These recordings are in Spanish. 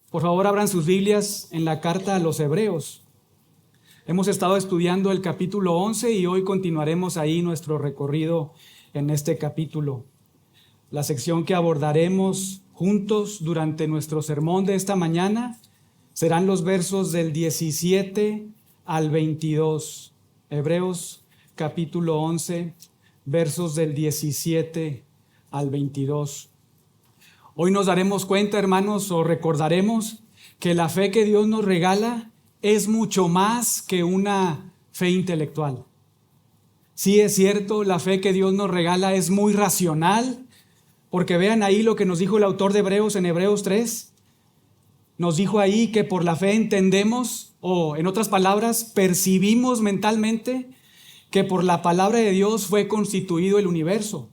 Por favor, abran sus Biblias en la carta a los Hebreos. Hemos estado estudiando el capítulo 11 y hoy continuaremos ahí nuestro recorrido en este capítulo. La sección que abordaremos juntos durante nuestro sermón de esta mañana serán los versos del 17 al 22. Hebreos capítulo 11, versos del 17 al 22. Hoy nos daremos cuenta, hermanos, o recordaremos que la fe que Dios nos regala es mucho más que una fe intelectual. Sí, es cierto, la fe que Dios nos regala es muy racional, porque vean ahí lo que nos dijo el autor de Hebreos en Hebreos 3. Nos dijo ahí que por la fe entendemos, o en otras palabras, percibimos mentalmente que por la palabra de Dios fue constituido el universo.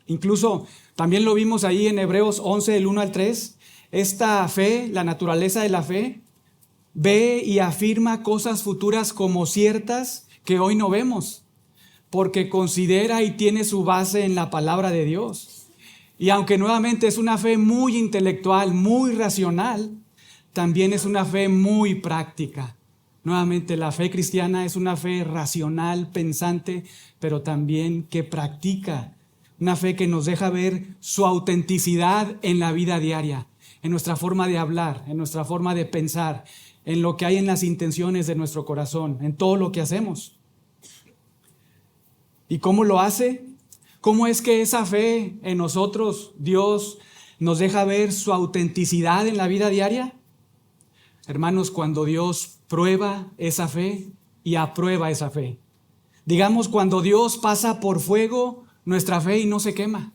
Incluso también lo vimos ahí en Hebreos 11, del 1 al 3. Esta fe, la naturaleza de la fe, ve y afirma cosas futuras como ciertas que hoy no vemos, porque considera y tiene su base en la palabra de Dios. Y aunque nuevamente es una fe muy intelectual, muy racional, también es una fe muy práctica. Nuevamente, la fe cristiana es una fe racional, pensante, pero también que practica. Una fe que nos deja ver su autenticidad en la vida diaria, en nuestra forma de hablar, en nuestra forma de pensar, en lo que hay en las intenciones de nuestro corazón, en todo lo que hacemos. ¿Y cómo lo hace? ¿Cómo es que esa fe en nosotros, Dios, nos deja ver su autenticidad en la vida diaria? Hermanos, cuando Dios prueba esa fe y aprueba esa fe. Digamos, cuando Dios pasa por fuego nuestra fe y no se quema,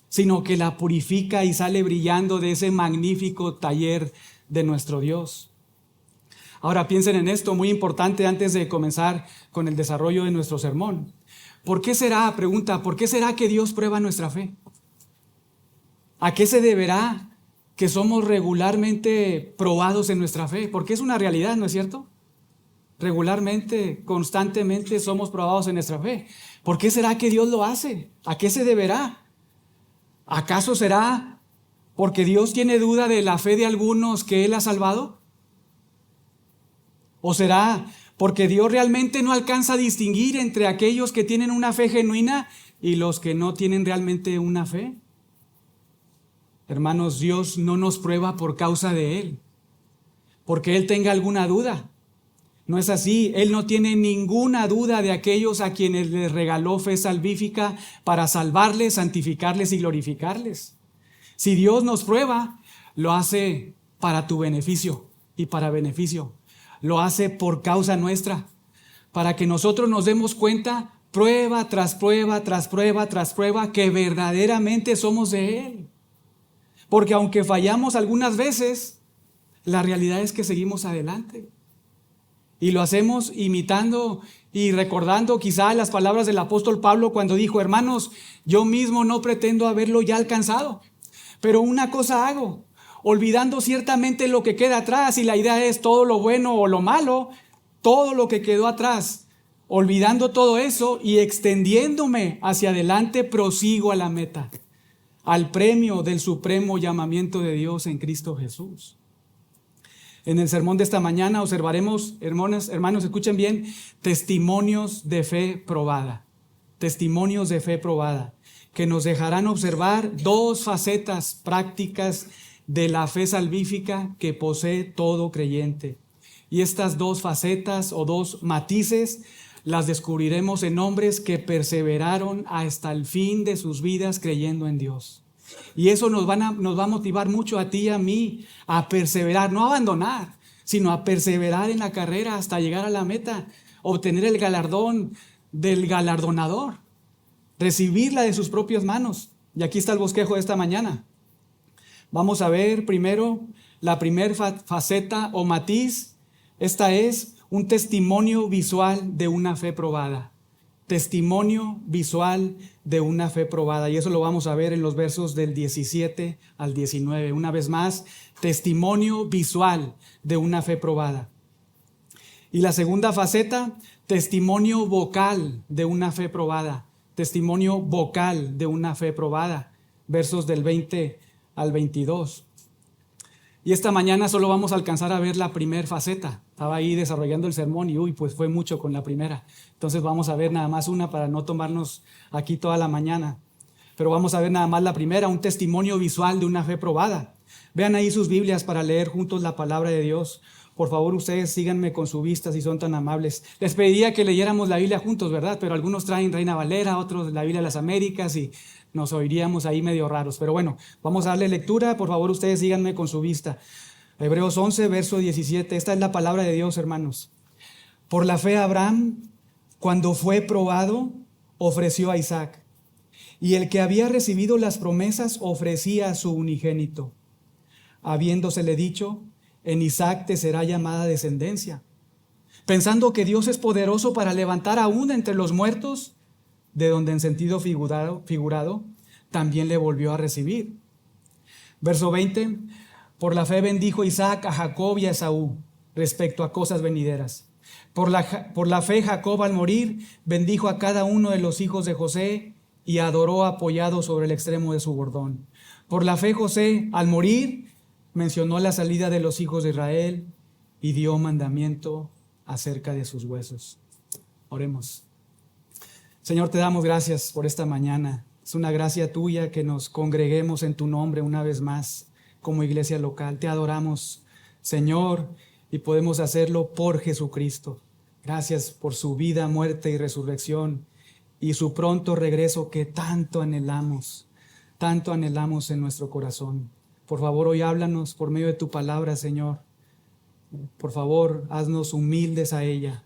sino que la purifica y sale brillando de ese magnífico taller de nuestro Dios. Ahora piensen en esto, muy importante antes de comenzar con el desarrollo de nuestro sermón. ¿Por qué será que Dios prueba nuestra fe? ¿A qué se deberá que somos regularmente probados en nuestra fe? Porque es una realidad, ¿no es cierto? Regularmente, constantemente somos probados en nuestra fe. ¿Por qué será que Dios lo hace? ¿A qué se deberá? ¿Acaso será porque Dios tiene duda de la fe de algunos que Él ha salvado? ¿O será porque Dios realmente no alcanza a distinguir entre aquellos que tienen una fe genuina y los que no tienen realmente una fe? Hermanos, Dios no nos prueba por causa de Él, porque Él tenga alguna duda. No es así. Él no tiene ninguna duda de aquellos a quienes les regaló fe salvífica para salvarles, santificarles y glorificarles. Si Dios nos prueba, lo hace para tu beneficio y para beneficio. Lo hace por causa nuestra, para que nosotros nos demos cuenta, prueba tras prueba, tras prueba, tras prueba, que verdaderamente somos de Él. Porque aunque fallamos algunas veces, la realidad es que seguimos adelante. Y lo hacemos imitando y recordando quizá las palabras del apóstol Pablo cuando dijo: hermanos, yo mismo no pretendo haberlo ya alcanzado, pero una cosa hago, olvidando ciertamente lo que queda atrás, y la idea es todo lo bueno o lo malo, todo lo que quedó atrás, olvidando todo eso y extendiéndome hacia adelante, prosigo a la meta, al premio del supremo llamamiento de Dios en Cristo Jesús. En el sermón de esta mañana observaremos, hermanos, escuchen bien, testimonios de fe probada. Testimonios de fe probada, que nos dejarán observar dos facetas prácticas de la fe salvífica que posee todo creyente. Y estas dos facetas o dos matices las descubriremos en hombres que perseveraron hasta el fin de sus vidas creyendo en Dios. Y eso nos va a motivar mucho a ti y a mí a perseverar, no a abandonar, sino a perseverar en la carrera hasta llegar a la meta, obtener el galardón del galardonador, recibirla de sus propias manos. Y aquí está el bosquejo de esta mañana. Vamos a ver primero la primera faceta o matiz. Esta es un testimonio visual de una fe probada. Testimonio visual de una fe probada. Y eso lo vamos a ver en los versos del 17 al 19. Una vez más, testimonio visual de una fe probada. Y la segunda faceta, testimonio vocal de una fe probada. Testimonio vocal de una fe probada. Versos del 20 al 22. Y esta mañana solo vamos a alcanzar a ver la primera faceta. Estaba ahí desarrollando el sermón y pues fue mucho con la primera. Entonces vamos a ver nada más una para no tomarnos aquí toda la mañana. Pero vamos a ver nada más la primera, un testimonio visual de una fe probada. Vean ahí sus Biblias para leer juntos la palabra de Dios. Por favor, ustedes síganme con su vista si son tan amables. Les pediría que leyéramos la Biblia juntos, ¿verdad? Pero algunos traen Reina Valera, otros la Biblia de las Américas y nos oiríamos ahí medio raros. Pero bueno, vamos a darle lectura. Por favor, ustedes síganme con su vista. Hebreos 11, verso 17. Esta es la palabra de Dios, hermanos. Por la fe Abraham, cuando fue probado, ofreció a Isaac. Y el que había recibido las promesas ofrecía a su unigénito, habiéndosele dicho: en Isaac te será llamada descendencia. Pensando que Dios es poderoso para levantar aún entre los muertos, de donde en sentido figurado también le volvió a recibir. Verso 20. Por la fe bendijo Isaac a Jacob y a Esaú respecto a cosas venideras. Por la fe Jacob al morir bendijo a cada uno de los hijos de José y adoró apoyado sobre el extremo de su bordón. Por la fe José al morir mencionó la salida de los hijos de Israel y dio mandamiento acerca de sus huesos. Oremos. Señor, te damos gracias por esta mañana. Es una gracia tuya que nos congreguemos en tu nombre una vez más como iglesia local. Te adoramos, Señor, y podemos hacerlo por Jesucristo. Gracias por su vida, muerte y resurrección y su pronto regreso que tanto anhelamos en nuestro corazón. Por favor, hoy háblanos por medio de tu palabra, Señor. Por favor, haznos humildes a ella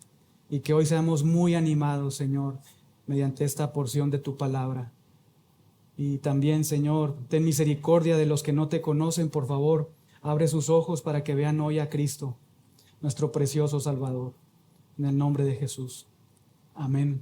y que hoy seamos muy animados, Señor, mediante esta porción de tu palabra. Y también, Señor, ten misericordia de los que no te conocen. Por favor, abre sus ojos para que vean hoy a Cristo, nuestro precioso Salvador. En el nombre de Jesús. Amén.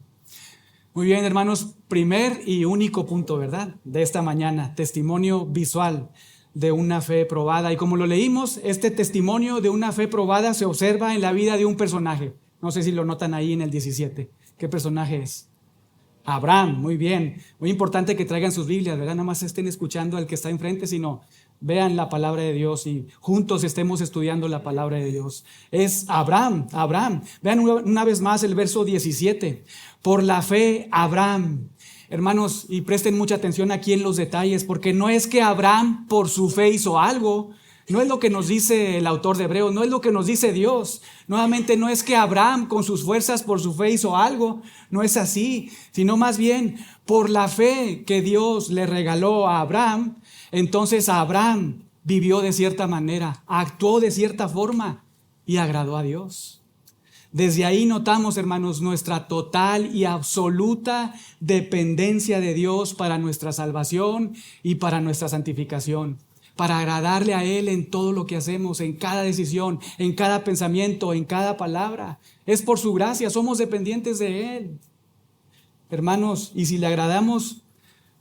Muy bien, hermanos, primer y único punto, ¿verdad?, de esta mañana, testimonio visual de una fe probada. Y como lo leímos, este testimonio de una fe probada se observa en la vida de un personaje. No sé si lo notan ahí en el 17. ¿Qué personaje es? Abraham. Muy bien. Muy importante que traigan sus Biblias, ¿verdad? Nada más estén escuchando al que está enfrente, sino vean la palabra de Dios y juntos estemos estudiando la palabra de Dios. Es Abraham. Vean una vez más el verso 17. Por la fe Abraham. Hermanos, y presten mucha atención aquí en los detalles, porque no es que Abraham por su fe hizo algo. No es lo que nos dice el autor de Hebreos, no es lo que nos dice Dios. Nuevamente, no es que Abraham con sus fuerzas por su fe hizo algo, no es así, sino más bien por la fe que Dios le regaló a Abraham. Entonces Abraham vivió de cierta manera, actuó de cierta forma y agradó a Dios. Desde ahí notamos, hermanos, nuestra total y absoluta dependencia de Dios para nuestra salvación y para nuestra santificación, para agradarle a Él en todo lo que hacemos, en cada decisión, en cada pensamiento, en cada palabra. Es por su gracia, somos dependientes de Él. Hermanos, y si le agradamos,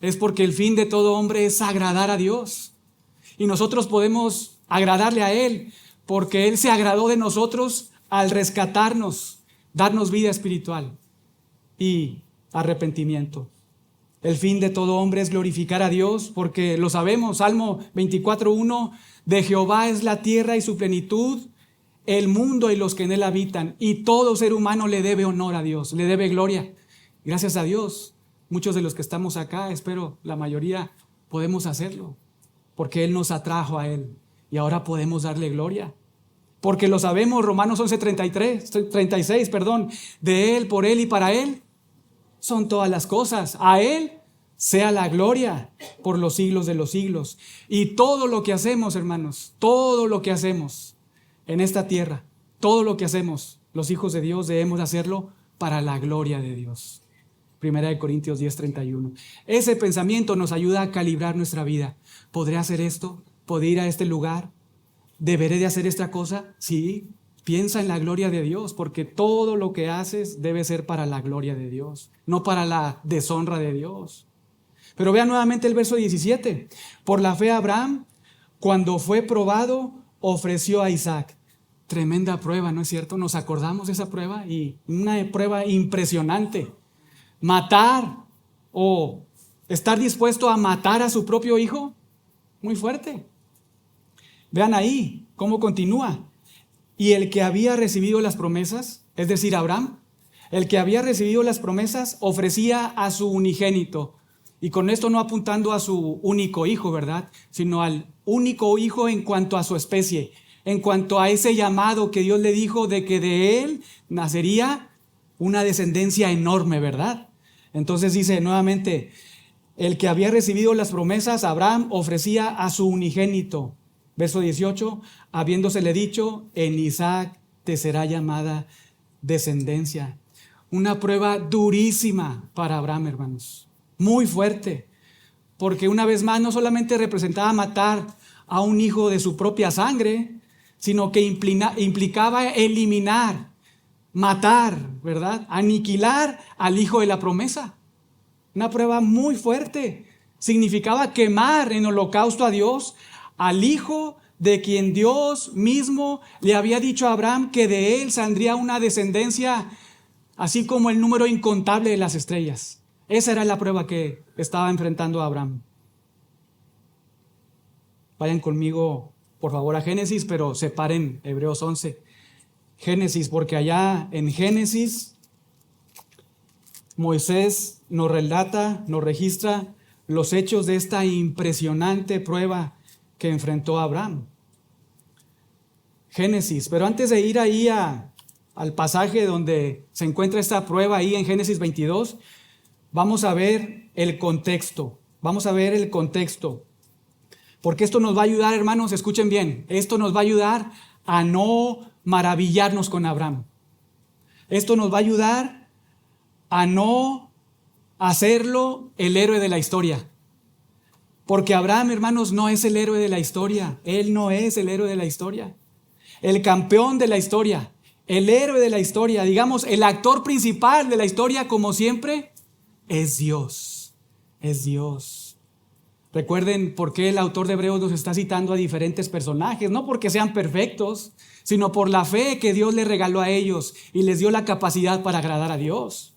es porque el fin de todo hombre es agradar a Dios. Y nosotros podemos agradarle a Él porque Él se agradó de nosotros al rescatarnos, darnos vida espiritual y arrepentimiento. El fin de todo hombre es glorificar a Dios, porque lo sabemos, Salmo 24:1, de Jehová es la tierra y su plenitud, el mundo y los que en él habitan, y todo ser humano le debe honor a Dios, le debe gloria. Gracias a Dios, muchos de los que estamos acá, espero la mayoría, podemos hacerlo, porque Él nos atrajo a Él, y ahora podemos darle gloria. Porque lo sabemos, Romanos 36, de Él, por Él y para Él son todas las cosas. A Él sea la gloria por los siglos de los siglos. Y todo lo que hacemos, hermanos, todo lo que hacemos en esta tierra, todo lo que hacemos, los hijos de Dios, debemos hacerlo para la gloria de Dios. 1 Corintios 10:31. Ese pensamiento nos ayuda a calibrar nuestra vida. ¿Podré hacer esto? ¿Podré ir a este lugar? ¿Deberé de hacer esta cosa? Sí, piensa en la gloria de Dios, porque todo lo que haces debe ser para la gloria de Dios, no para la deshonra de Dios. Pero vean nuevamente el verso 17. Por la fe Abraham, cuando fue probado, ofreció a Isaac. Tremenda prueba, ¿no es cierto? Nos acordamos de esa prueba y una prueba impresionante. Matar o estar dispuesto a matar a su propio hijo, muy fuerte. Vean ahí cómo continúa. Y el que había recibido las promesas, es decir, Abraham, el que había recibido las promesas ofrecía a su unigénito. Y con esto no apuntando a su único hijo, ¿verdad? Sino al único hijo en cuanto a su especie, en cuanto a ese llamado que Dios le dijo de que de él nacería una descendencia enorme, ¿verdad? Entonces dice nuevamente, el que había recibido las promesas, Abraham ofrecía a su unigénito. Verso 18, habiéndosele dicho, en Isaac te será llamada descendencia. Una prueba durísima para Abraham, hermanos. Muy fuerte. Porque una vez más no solamente representaba matar a un hijo de su propia sangre, sino que implicaba eliminar, matar, ¿verdad? Aniquilar al hijo de la promesa. Una prueba muy fuerte. Significaba quemar en holocausto a Dios al hijo de quien Dios mismo le había dicho a Abraham que de él saldría una descendencia así como el número incontable de las estrellas. Esa era la prueba que estaba enfrentando a Abraham. Vayan conmigo, por favor, a Génesis, pero separen Hebreos 11. Génesis, porque allá en Génesis Moisés nos relata, nos registra los hechos de esta impresionante prueba que enfrentó a Abraham. Génesis, pero antes de ir ahí al pasaje donde se encuentra esta prueba ahí en Génesis 22, vamos a ver el contexto. Vamos a ver el contexto. Porque esto nos va a ayudar, hermanos, escuchen bien, esto nos va a ayudar a no maravillarnos con Abraham. Esto nos va a ayudar a no hacerlo el héroe de la historia. Porque Abraham, hermanos, no es el héroe de la historia. Él no es el héroe de la historia. El campeón de la historia, el héroe de la historia, digamos, el actor principal de la historia, como siempre, es Dios. Es Dios. Recuerden por qué el autor de Hebreos nos está citando a diferentes personajes, no porque sean perfectos, sino por la fe que Dios les regaló a ellos y les dio la capacidad para agradar a Dios.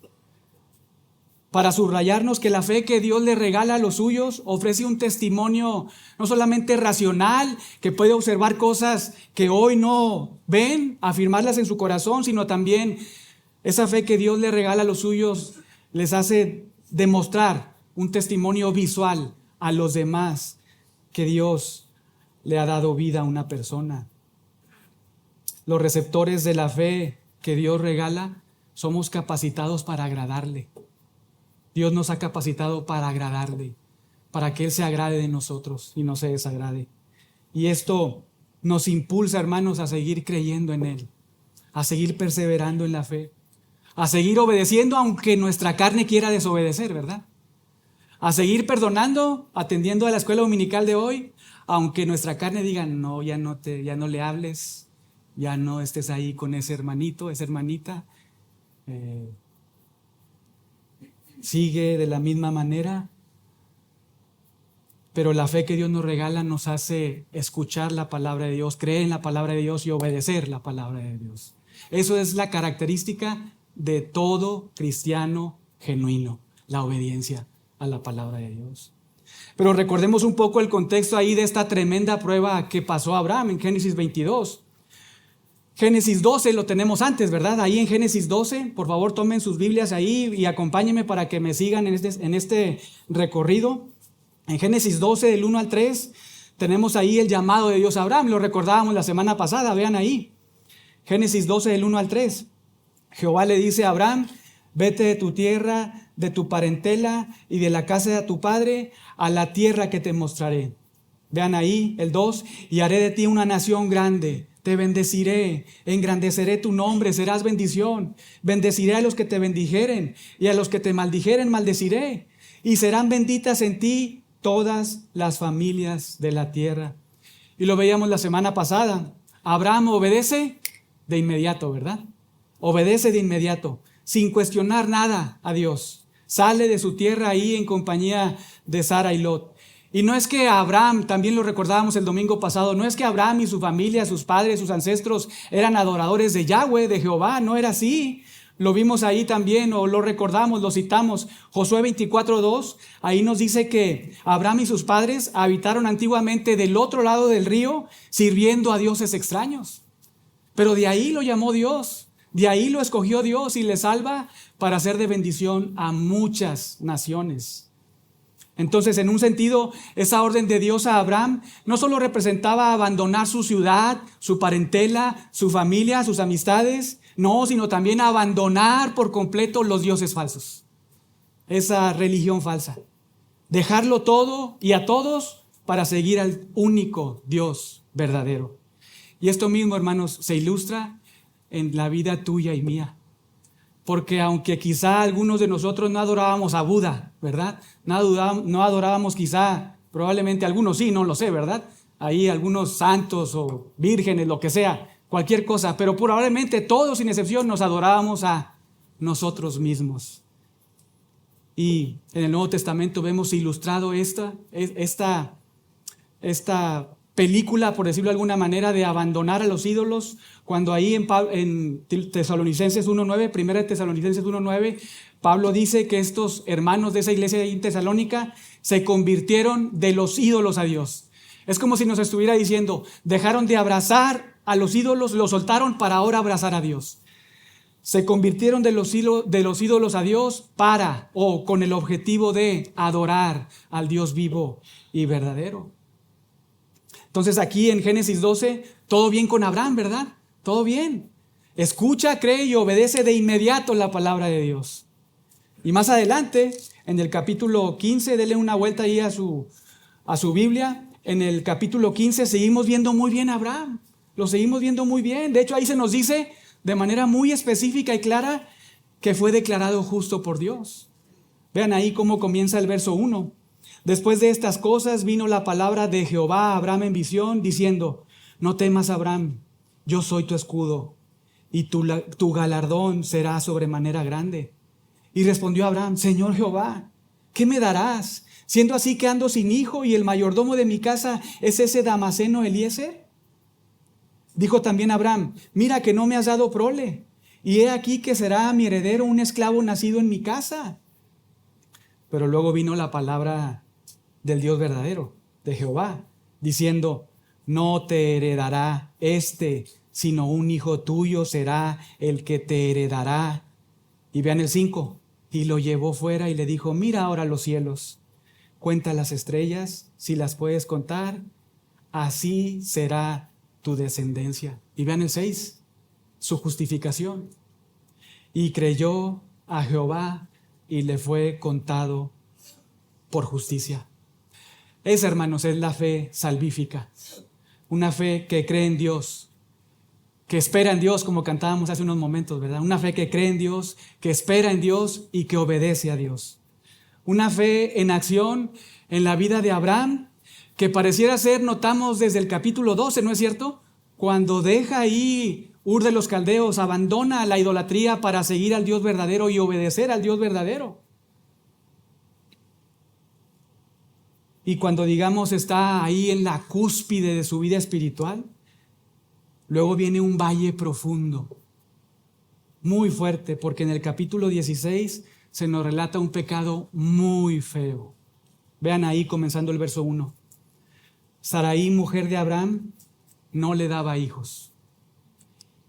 Para subrayarnos que la fe que Dios le regala a los suyos ofrece un testimonio no solamente racional, que puede observar cosas que hoy no ven, afirmarlas en su corazón, sino también esa fe que Dios le regala a los suyos les hace demostrar un testimonio visual a los demás que Dios le ha dado vida a una persona. Los receptores de la fe que Dios regala somos capacitados para agradarle. Dios nos ha capacitado para agradarle, para que Él se agrade de nosotros y no se desagrade. Y esto nos impulsa, hermanos, a seguir creyendo en Él, a seguir perseverando en la fe, a seguir obedeciendo aunque nuestra carne quiera desobedecer, ¿verdad? A seguir perdonando, atendiendo a la escuela dominical de hoy, aunque nuestra carne diga, no, ya no le hables, ya no estés ahí con ese hermanito, esa hermanita. Sigue de la misma manera, pero la fe que Dios nos regala nos hace escuchar la palabra de Dios, creer en la palabra de Dios y obedecer la palabra de Dios. Eso es la característica de todo cristiano genuino, la obediencia a la palabra de Dios. Pero recordemos un poco el contexto ahí de esta tremenda prueba que pasó a Abraham en Génesis 22. Génesis 12 lo tenemos antes, ¿verdad? Ahí en Génesis 12, por favor tomen sus Biblias ahí y acompáñenme para que me sigan en este recorrido. En Génesis 12, del 1 al 3, tenemos ahí el llamado de Dios a Abraham. Lo recordábamos la semana pasada, vean ahí. Génesis 12, del 1 al 3. Jehová le dice a Abraham, vete de tu tierra, de tu parentela y de la casa de tu padre a la tierra que te mostraré. Vean ahí el 2, y haré de ti una nación grande. Te bendeciré, engrandeceré tu nombre, serás bendición. Bendeciré a los que te bendijeren y a los que te maldijeren maldeciré. Y serán benditas en ti todas las familias de la tierra. Y lo veíamos la semana pasada. Abraham obedece de inmediato, ¿verdad? Obedece de inmediato, sin cuestionar nada a Dios. Sale de su tierra ahí en compañía de Sara y Lot. Y no es que Abraham, también lo recordábamos el domingo pasado, no es que Abraham y su familia, sus padres, sus ancestros eran adoradores de Yahweh, de Jehová, no era así. Lo vimos ahí también, o lo recordamos, lo citamos. Josué 24:2, ahí nos dice que Abraham y sus padres habitaron antiguamente del otro lado del río, sirviendo a dioses extraños. Pero de ahí lo llamó Dios, de ahí lo escogió Dios y le salva para ser de bendición a muchas naciones. Entonces, en un sentido, esa orden de Dios a Abraham no solo representaba abandonar su ciudad, su parentela, su familia, sus amistades, no, sino también abandonar por completo los dioses falsos, esa religión falsa. Dejarlo todo y a todos para seguir al único Dios verdadero. Y esto mismo, hermanos, se ilustra en la vida tuya y mía. Porque aunque quizá algunos de nosotros no adorábamos a Buda, ¿verdad? No adorábamos quizá, probablemente algunos sí, no lo sé, ¿verdad? Ahí algunos santos o vírgenes, lo que sea, cualquier cosa. Pero probablemente todos sin excepción nos adorábamos a nosotros mismos. Y en el Nuevo Testamento vemos ilustrado esta película, por decirlo de alguna manera, de abandonar a los ídolos, cuando ahí en Tesalonicenses 1:9, 1 Tesalonicenses 1:9, Pablo dice que estos hermanos de esa iglesia en Tesalónica se convirtieron de los ídolos a Dios. Es como si nos estuviera diciendo, dejaron de abrazar a los ídolos, los soltaron para ahora abrazar a Dios. Se convirtieron de los ídolos a Dios con el objetivo de adorar al Dios vivo y verdadero. Entonces aquí en Génesis 12, todo bien con Abraham, ¿verdad? Todo bien. Escucha, cree y obedece de inmediato la palabra de Dios. Y más adelante, en el capítulo 15, denle una vuelta ahí a su Biblia. En el capítulo 15 seguimos viendo muy bien a Abraham. Lo seguimos viendo muy bien. De hecho, ahí se nos dice de manera muy específica y clara que fue declarado justo por Dios. Vean ahí cómo comienza el verso 1. Después de estas cosas vino la palabra de Jehová a Abraham en visión, diciendo, no temas, Abraham, yo soy tu escudo, y tu galardón será sobremanera grande. Y respondió Abraham, Señor Jehová, ¿qué me darás? Siendo así que ando sin hijo, y el mayordomo de mi casa es ese Damaseno Eliezer. Dijo también Abraham, mira que no me has dado prole, y he aquí que será mi heredero un esclavo nacido en mi casa. Pero luego vino la palabra del Dios verdadero, de Jehová, diciendo, no te heredará sino un hijo tuyo será el que te heredará. Y vean el 5, y lo llevó fuera y le dijo, mira ahora los cielos, cuenta las estrellas, si las puedes contar, así será tu descendencia. Y vean el 6, su justificación. Y creyó a Jehová y le fue contado por justicia. Esa, hermanos, es la fe salvífica. Una fe que cree en Dios, que espera en Dios, como cantábamos hace unos momentos, ¿verdad? Una fe que cree en Dios, que espera en Dios y que obedece a Dios. Una fe en acción en la vida de Abraham, que pareciera ser, notamos desde el capítulo 12, ¿no es cierto? Cuando deja ahí Ur de los Caldeos, abandona la idolatría para seguir al Dios verdadero y obedecer al Dios verdadero. Y cuando, digamos, está ahí en la cúspide de su vida espiritual, luego viene un valle profundo, muy fuerte, porque en el capítulo 16 se nos relata un pecado muy feo. Vean ahí comenzando el verso 1. Sarai, mujer de Abraham, no le daba hijos.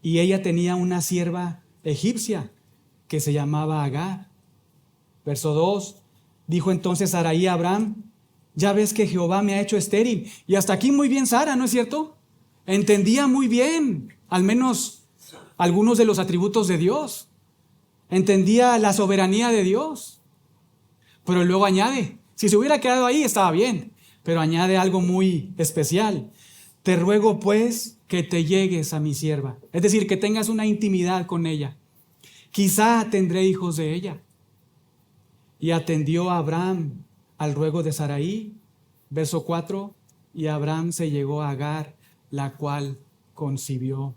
Y ella tenía una sierva egipcia que se llamaba Agar. Verso 2, dijo entonces Sarai a Abraham, ya ves que Jehová me ha hecho estéril. Y hasta aquí muy bien Sara, ¿no es cierto? Entendía muy bien, al menos algunos de los atributos de Dios. Entendía la soberanía de Dios. Pero luego añade, si se hubiera quedado ahí estaba bien, pero añade algo muy especial. Te ruego pues que te llegues a mi sierva, es decir, que tengas una intimidad con ella. Quizá tendré hijos de ella. Y atendió a Abraham al ruego de Sarai, verso 4, y Abraham se llegó a Agar, la cual concibió.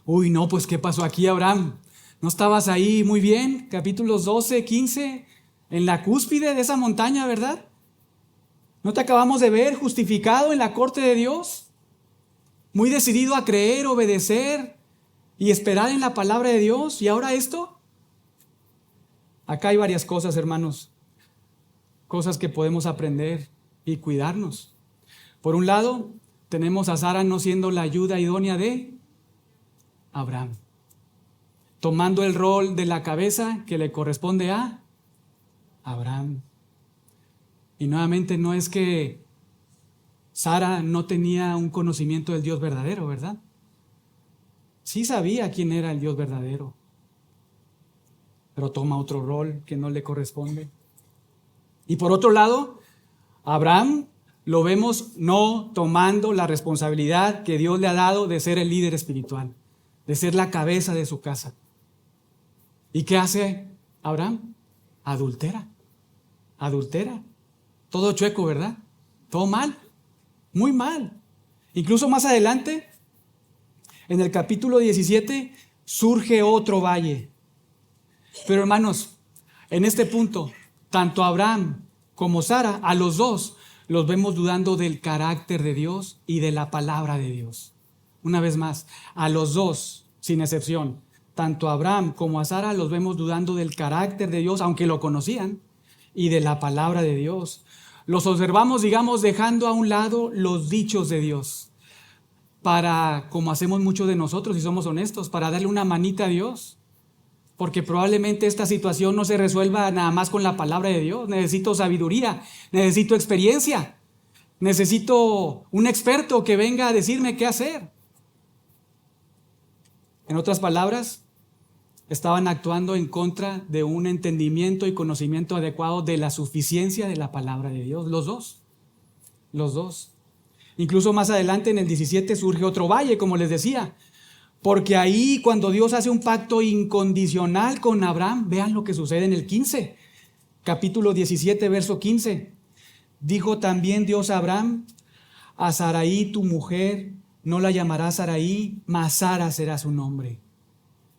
Uy, no, pues ¿qué pasó aquí, Abraham? ¿No estabas ahí muy bien? Capítulos 12, 15, en la cúspide de esa montaña, ¿verdad? ¿No te acabamos de ver justificado en la corte de Dios? Muy decidido a creer, obedecer, y esperar en la palabra de Dios. ¿Y ahora esto? Acá hay varias cosas, hermanos, cosas que podemos aprender y cuidarnos. Por un lado, tenemos a Sara no siendo la ayuda idónea de Abraham, tomando el rol de la cabeza que le corresponde a Abraham. Y nuevamente no es que Sara no tenía un conocimiento del Dios verdadero, ¿verdad? Sí sabía quién era el Dios verdadero, pero toma otro rol que no le corresponde. Y por otro lado, Abraham lo vemos no tomando la responsabilidad que Dios le ha dado de ser el líder espiritual, de ser la cabeza de su casa. ¿Y qué hace Abraham? Adultera. Todo chueco, ¿verdad? Todo mal, muy mal. Incluso más adelante, en el capítulo 17, surge otro valle. Pero hermanos, en este punto, tanto Abraham como Sara, a los dos, los vemos dudando del carácter de Dios y de la palabra de Dios. Una vez más, a los dos, sin excepción, tanto a Abraham como a Sara, los vemos dudando del carácter de Dios, aunque lo conocían, y de la palabra de Dios. Los observamos, digamos, dejando a un lado los dichos de Dios, para, como hacemos muchos de nosotros, si somos honestos, para darle una manita a Dios. Porque probablemente esta situación no se resuelva nada más con la palabra de Dios. Necesito sabiduría, necesito experiencia, necesito un experto que venga a decirme qué hacer. En otras palabras, estaban actuando en contra de un entendimiento y conocimiento adecuado de la suficiencia de la palabra de Dios. Los dos. Incluso más adelante en el 17 surge otro valle, como les decía. Porque ahí cuando Dios hace un pacto incondicional con Abraham, vean lo que sucede en el 15, capítulo 17, verso 15. Dijo también Dios a Abraham: a Sarai tu mujer no la llamarás Sarai, mas Sara será su nombre.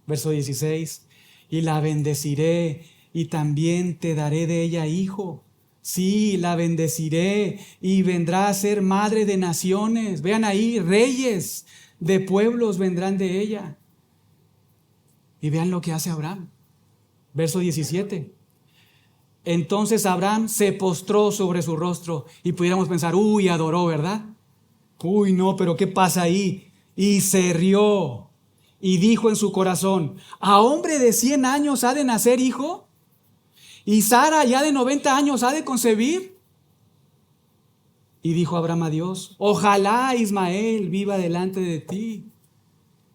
Verso 16, y la bendeciré y también te daré de ella hijo. Sí, la bendeciré y vendrá a ser madre de naciones. Vean ahí, reyes de pueblos vendrán de ella. Y vean lo que hace Abraham. Verso 17. Entonces Abraham se postró sobre su rostro y pudiéramos pensar, uy, adoró, ¿verdad? Uy, no, pero ¿qué pasa ahí? Y se rió y dijo en su corazón: ¿a hombre de 100 años ha de nacer hijo? ¿Y Sara ya de 90 años ha de concebir? Y dijo Abraham a Dios: ojalá Ismael viva delante de ti.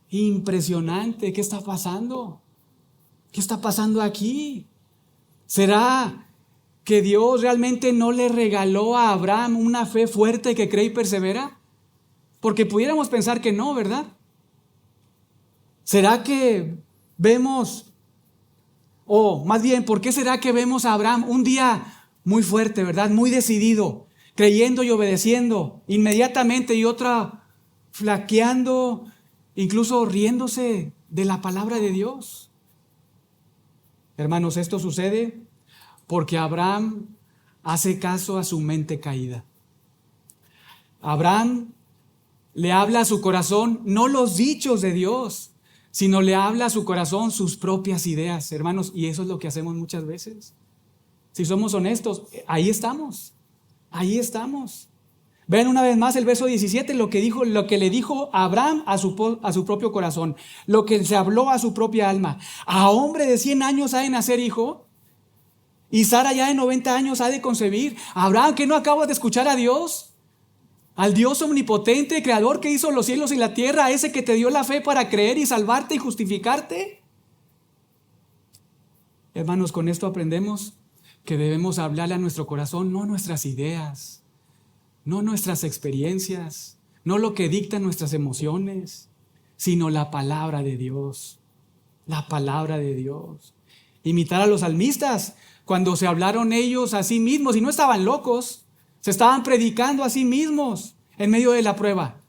Impresionante, ¿qué está pasando? ¿Qué está pasando aquí? ¿Será que Dios realmente no le regaló a Abraham una fe fuerte que cree y persevera? Porque pudiéramos pensar que no, ¿verdad? ¿Será que vemos, o más bien, ¿por qué será que vemos a Abraham un día muy fuerte, ¿verdad? Muy decidido, creyendo y obedeciendo inmediatamente, y otra flaqueando, incluso riéndose de la palabra de Dios? Hermanos, esto sucede porque Abraham hace caso a su mente caída. Abraham le habla a su corazón no los dichos de Dios, sino le habla a su corazón sus propias ideas, hermanos, y eso es lo que hacemos muchas veces. Si somos honestos, ahí estamos. Vean una vez más el verso 17, lo que le dijo Abraham a su propio corazón, lo que se habló a su propia alma. ¿A hombre de 100 años ha de nacer hijo? ¿Y Sara ya de 90 años ha de concebir? Abraham, ¿qué no acabas de escuchar a Dios? Al Dios omnipotente, creador que hizo los cielos y la tierra, a ese que te dio la fe para creer y salvarte y justificarte. Hermanos, con esto aprendemos que debemos hablarle a nuestro corazón, no nuestras ideas, no nuestras experiencias, no lo que dictan nuestras emociones, sino la palabra de Dios. La palabra de Dios. Imitar a los salmistas cuando se hablaron ellos a sí mismos, y no estaban locos. Se estaban predicando a sí mismos en medio de la prueba.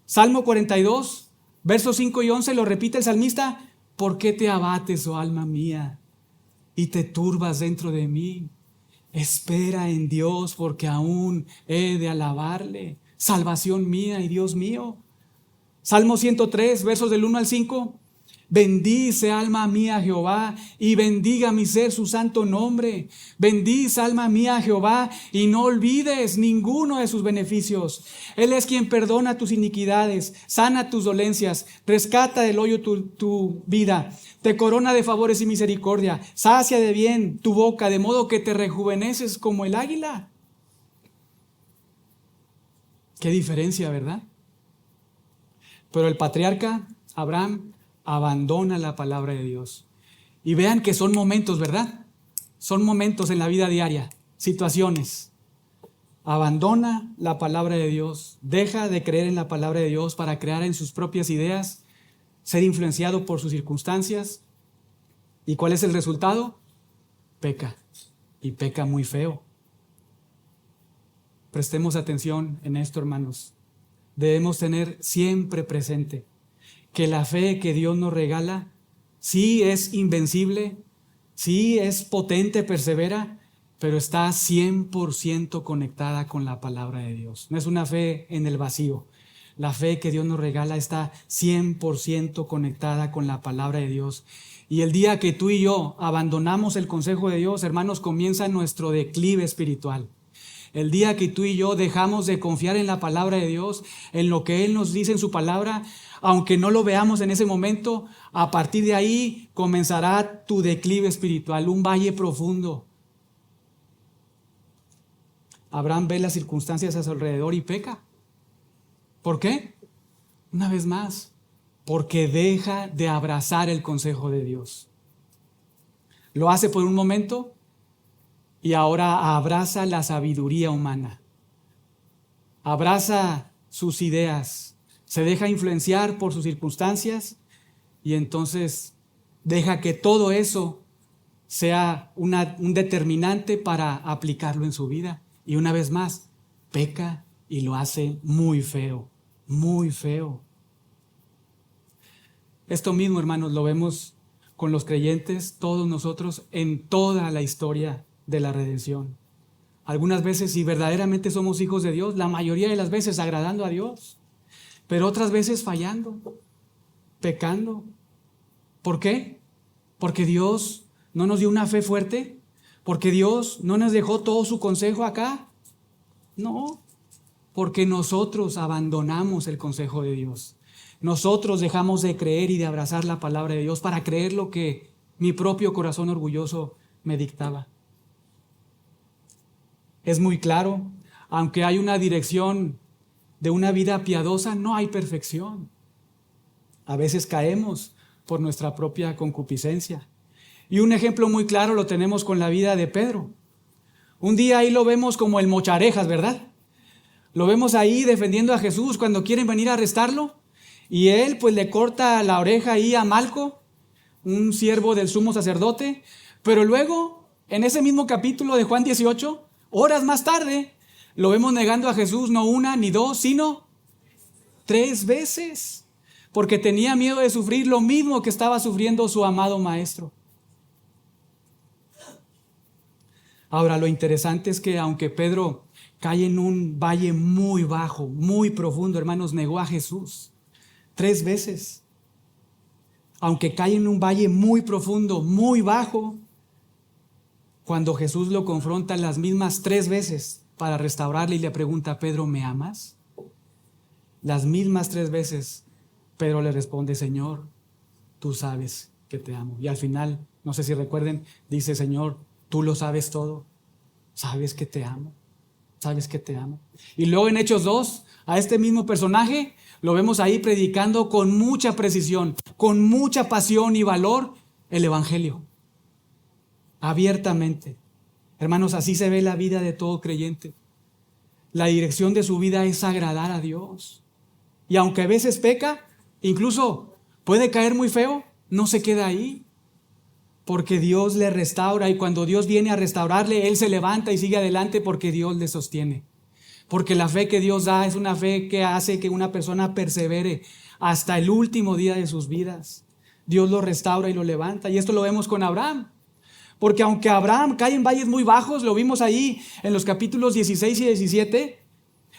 Salmo 42, versos 5 y 11, lo repite el salmista: ¿por qué te abates, oh alma mía, y te turbas dentro de mí? Espera en Dios, porque aún he de alabarle, salvación mía y Dios mío. Salmo 103, versos del 1 al 5. Bendice, alma mía, a Jehová, y bendiga mi ser su santo nombre. Bendice, alma mía, a Jehová, y no olvides ninguno de sus beneficios. Él es quien perdona tus iniquidades, sana tus dolencias, rescata del hoyo tu vida, te corona de favores y misericordia, sacia de bien tu boca, de modo que te rejuveneces como el águila. Qué diferencia, ¿verdad? Pero el patriarca Abraham abandona la palabra de Dios. Y vean que son momentos, ¿verdad? Son momentos en la vida diaria, situaciones. Abandona la palabra de Dios, deja de creer en la palabra de Dios para crear en sus propias ideas, ser influenciado por sus circunstancias. ¿Y cuál es el resultado? Peca, y peca muy feo. Prestemos atención en esto, hermanos. Debemos tener siempre presente que la fe que Dios nos regala sí es invencible, sí es potente, persevera, pero está 100% conectada con la palabra de Dios. No es una fe en el vacío. La fe que Dios nos regala está 100% conectada con la palabra de Dios. Y el día que tú y yo abandonamos el consejo de Dios, hermanos, comienza nuestro declive espiritual. El día que tú y yo dejamos de confiar en la palabra de Dios, en lo que Él nos dice en su palabra, aunque no lo veamos en ese momento, a partir de ahí comenzará tu declive espiritual, un valle profundo. Abraham ve las circunstancias a su alrededor y peca. ¿Por qué? Una vez más, porque deja de abrazar el consejo de Dios. Lo hace por un momento y ahora abraza la sabiduría humana. Abraza sus ideas, se deja influenciar por sus circunstancias y entonces deja que todo eso sea un determinante para aplicarlo en su vida. Y una vez más, peca y lo hace muy feo, muy feo. Esto mismo, hermanos, lo vemos con los creyentes, todos nosotros, en toda la historia de la redención. Algunas veces, si verdaderamente somos hijos de Dios, la mayoría de las veces agradando a Dios, pero otras veces fallando, pecando. ¿Por qué? Porque Dios no nos dio una fe fuerte, porque Dios no nos dejó todo su consejo acá. No, porque nosotros abandonamos el consejo de Dios. Nosotros dejamos de creer y de abrazar la palabra de Dios para creer lo que mi propio corazón orgulloso me dictaba. Es muy claro, aunque hay una dirección de una vida piadosa, no hay perfección. A veces caemos por nuestra propia concupiscencia. Y un ejemplo muy claro lo tenemos con la vida de Pedro. Un día ahí lo vemos como el mocharejas, ¿verdad? Lo vemos ahí defendiendo a Jesús cuando quieren venir a arrestarlo. Y él pues le corta la oreja ahí a Malco, un siervo del sumo sacerdote. Pero luego, en ese mismo capítulo de Juan 18, horas más tarde, lo vemos negando a Jesús no una ni dos, sino 3 veces. Porque tenía miedo de sufrir lo mismo que estaba sufriendo su amado maestro. Ahora, lo interesante es que aunque Pedro cae en un valle muy bajo, muy profundo, hermanos, negó a Jesús 3 veces. Aunque cae en un valle muy profundo, muy bajo, cuando Jesús lo confronta las mismas 3 veces para restaurarle y le pregunta: Pedro, ¿me amas? Las mismas 3 veces Pedro le responde: Señor, tú sabes que te amo. Y al final, no sé si recuerden, dice: Señor, tú lo sabes todo, sabes que te amo, sabes que te amo. Y luego en Hechos 2, a este mismo personaje lo vemos ahí predicando con mucha precisión, con mucha pasión y valor el evangelio, abiertamente. Hermanos, así se ve la vida de todo creyente. La dirección de su vida es agradar a Dios. Y aunque a veces peca, incluso puede caer muy feo, no se queda ahí. Porque Dios le restaura, y cuando Dios viene a restaurarle, Él se levanta y sigue adelante porque Dios le sostiene. Porque la fe que Dios da es una fe que hace que una persona persevere hasta el último día de sus vidas. Dios lo restaura y lo levanta. Y esto lo vemos con Abraham. Porque aunque Abraham cae en valles muy bajos, lo vimos ahí en los capítulos 16 y 17,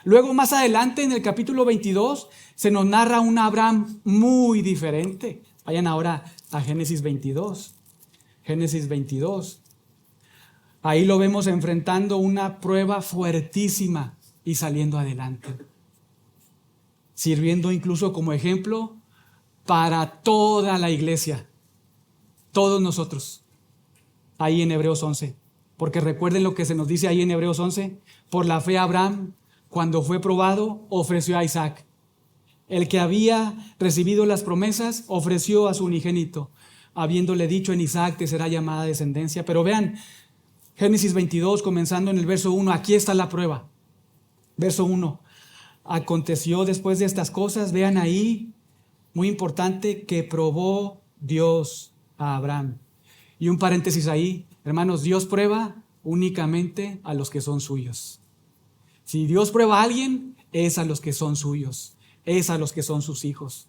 Luego más adelante en el capítulo 22 se nos narra un Abraham muy diferente. Vayan ahora a Génesis 22. Génesis 22. Ahí lo vemos enfrentando una prueba fuertísima y saliendo adelante. Sirviendo incluso como ejemplo para toda la iglesia. Todos nosotros. Ahí en Hebreos 11. Porque recuerden lo que se nos dice ahí en Hebreos 11. Por la fe Abraham, cuando fue probado, ofreció a Isaac. El que había recibido las promesas, ofreció a su unigénito, habiéndole dicho: en Isaac te será llamada descendencia. Pero vean, Génesis 22, comenzando en el verso 1, aquí está la prueba. Verso 1. Aconteció después de estas cosas, vean ahí, muy importante, que probó Dios a Abraham. Y un paréntesis ahí, hermanos, Dios prueba únicamente a los que son suyos. Si Dios prueba a alguien, es a los que son suyos, es a los que son sus hijos.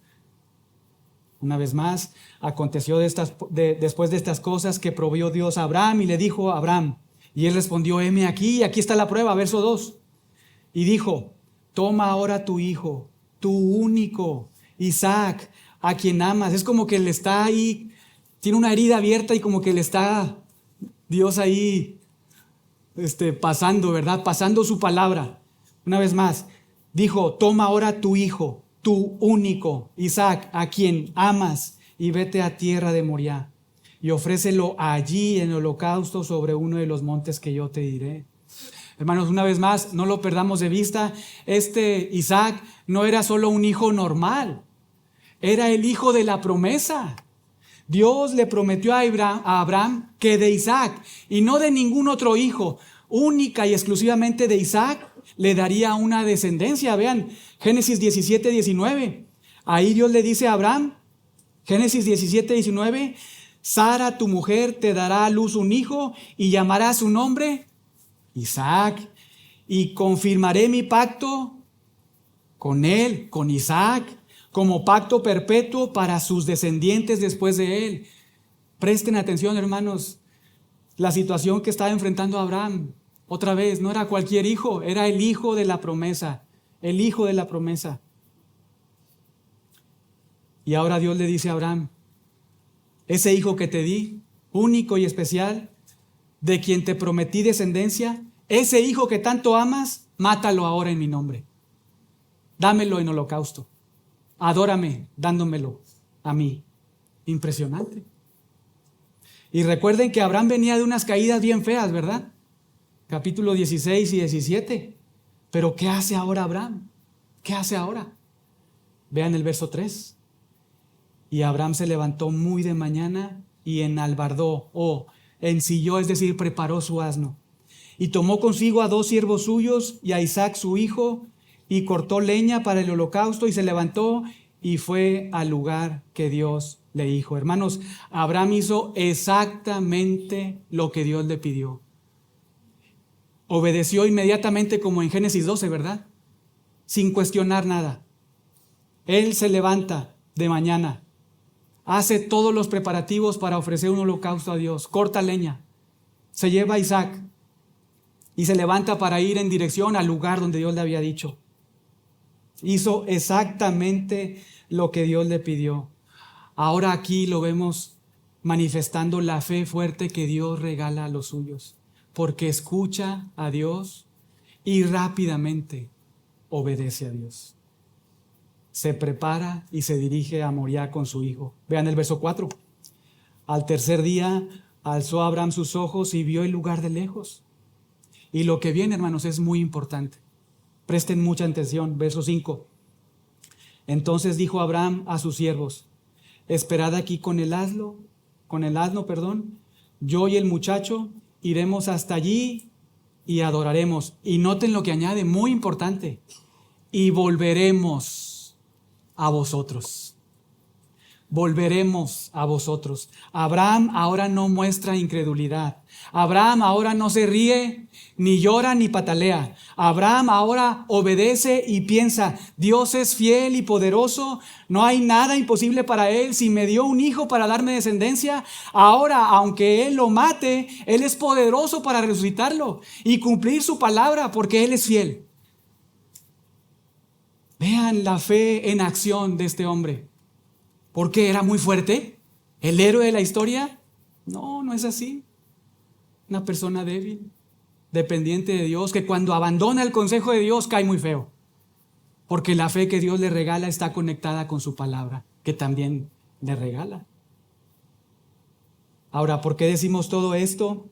Una vez más, aconteció después de estas cosas que probó Dios a Abraham y le dijo a Abraham, y él respondió: heme aquí, y aquí está la prueba, verso 2. Y dijo: toma ahora tu hijo, tu único, Isaac, a quien amas. Es como que le está ahí, tiene una herida abierta y como que le está Dios ahí pasando, ¿verdad? Pasando su palabra. Una vez más, dijo: toma ahora tu hijo, tu único, Isaac, a quien amas, y vete a tierra de Moriah, y ofrécelo allí en holocausto sobre uno de los montes que yo te diré. Hermanos, una vez más, no lo perdamos de vista. Isaac no era solo un hijo normal, era el hijo de la promesa. Dios le prometió a Abraham que de Isaac y no de ningún otro hijo, única y exclusivamente de Isaac, le daría una descendencia. Vean, Génesis 17, 19. Ahí Dios le dice a Abraham, Génesis 17, 19, Sara, tu mujer, te dará a luz un hijo y llamará su nombre Isaac, y confirmaré mi pacto con él, con Isaac, como pacto perpetuo para sus descendientes después de él. Presten atención, hermanos, la situación que estaba enfrentando Abraham. Otra vez, no era cualquier hijo, era el hijo de la promesa, el hijo de la promesa. Y ahora Dios le dice a Abraham: ese hijo que te di, único y especial, de quien te prometí descendencia, ese hijo que tanto amas, mátalo ahora en mi nombre. Dámelo en holocausto. Adórame dándomelo a mí. Impresionante. Y recuerden que Abraham venía de unas caídas bien feas, ¿verdad? Capítulo 16 y 17. Pero ¿qué hace ahora Abraham? ¿Qué hace ahora? Vean el verso 3. Y Abraham se levantó muy de mañana y enalbardó, ensilló, es decir, preparó su asno. Y tomó consigo a 2 siervos suyos y a Isaac su hijo, y cortó leña para el holocausto, y se levantó y fue al lugar que Dios le dijo. Hermanos, Abraham hizo exactamente lo que Dios le pidió. Obedeció inmediatamente, como en Génesis 12, ¿verdad? Sin cuestionar nada. Él se levanta de mañana, hace todos los preparativos para ofrecer un holocausto a Dios, corta leña, se lleva a Isaac y se levanta para ir en dirección al lugar donde Dios le había dicho. Hizo exactamente lo que Dios le pidió. Ahora aquí lo vemos manifestando la fe fuerte que Dios regala a los suyos, porque escucha a Dios y rápidamente obedece a Dios. Se prepara y se dirige a Moriah con su hijo. Vean el verso 4. Al tercer día alzó Abraham sus ojos y vio el lugar de lejos. Y lo que viene, hermanos, es muy importante. Presten mucha atención. Verso 5. Entonces dijo Abraham a sus siervos: esperad aquí con el asno, yo y el muchacho iremos hasta allí y adoraremos. Y noten lo que añade, muy importante: y volveremos a vosotros. Volveremos a vosotros. Abraham ahora no muestra incredulidad. Abraham ahora no se ríe, ni llora, ni patalea. Abraham ahora obedece y piensa: Dios es fiel y poderoso, no hay nada imposible para él. Si me dio un hijo para darme descendencia, ahora, aunque él lo mate, él es poderoso para resucitarlo y cumplir su palabra, porque él es fiel. Vean la fe en acción de este hombre. ¿Por qué era muy fuerte? ¿El héroe de la historia? No, no es así. Una persona débil, dependiente de Dios, que cuando abandona el consejo de Dios cae muy feo. Porque la fe que Dios le regala está conectada con su palabra, que también le regala. Ahora, ¿por qué decimos todo esto?